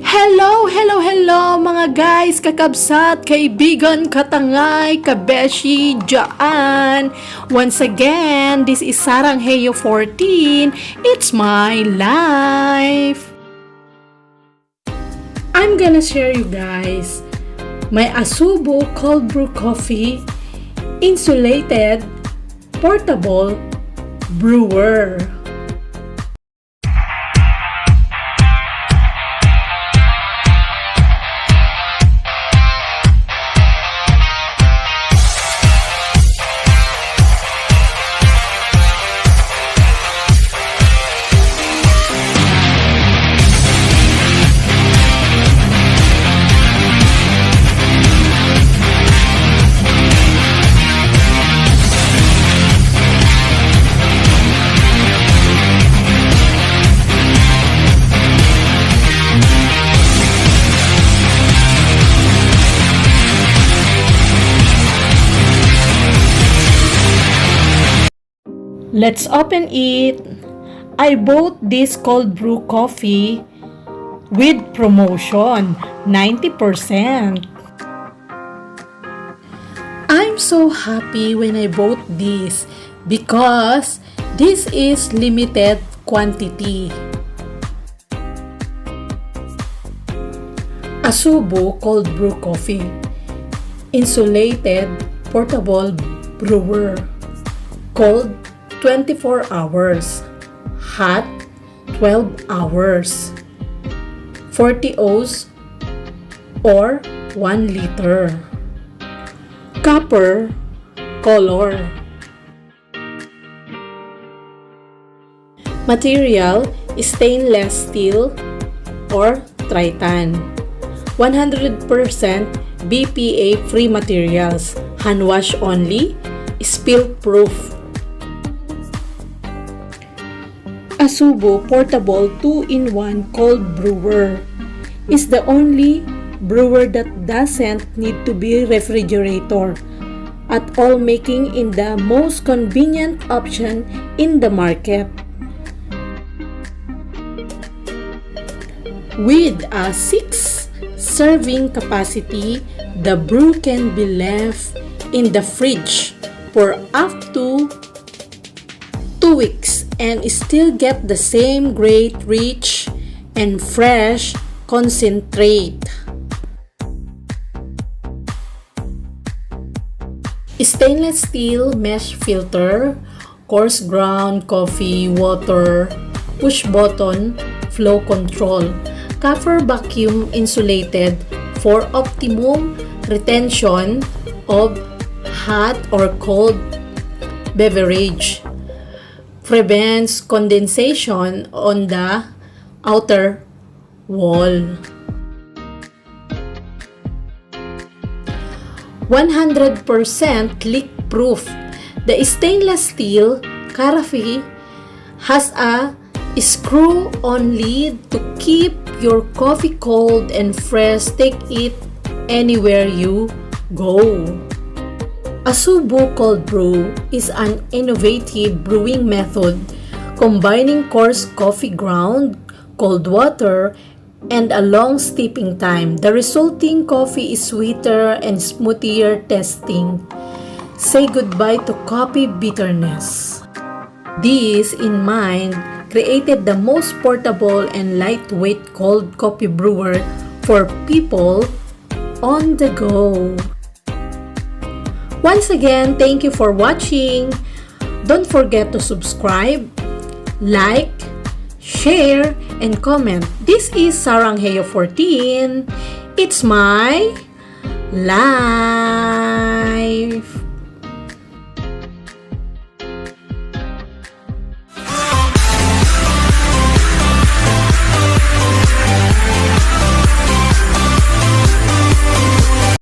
Hello mga guys, kakabsat, kaibigan, katangay, kabeshi, dyan. Once again, this is Sarang Heyo 14. It's my life. I'm gonna share you guys my Asobu cold brew coffee, insulated, portable brewer. Let's open it. I bought this cold brew coffee with promotion, 90%. I'm so happy when I bought this because this is limited quantity. Asobu cold brew coffee, insulated portable brewer, cold 24 hours, hot 12 hours, 40 oz or 1 liter. Copper color. Material stainless steel or Tritan. 100% BPA free materials, hand wash only, spill proof. Asobu Portable 2-in-1 Cold Brewer is the only brewer that doesn't need to be refrigerator at all, making it the most convenient option in the market. With a 6 serving capacity, the brew can be left in the fridge for up to 2 weeks and still get the same great rich and fresh concentrate. Stainless steel mesh filter, coarse ground coffee, water, push button, flow control, cover vacuum insulated for optimum retention of hot or cold beverage. Prevents condensation on the outer wall. 100% leak proof. The stainless steel carafe has a screw-on lid to keep your coffee cold and fresh. Take it anywhere you go. Asobu Cold Brew is an innovative brewing method combining coarse coffee ground, cold water, and a long steeping time. The resulting coffee is sweeter and smoother tasting. Say goodbye to coffee bitterness. This, in mind, created the most portable and lightweight cold coffee brewer for people on the go. Once again, thank you for watching. Don't forget to subscribe, like, share, and comment. This is Sarang Heyo 14. It's my life.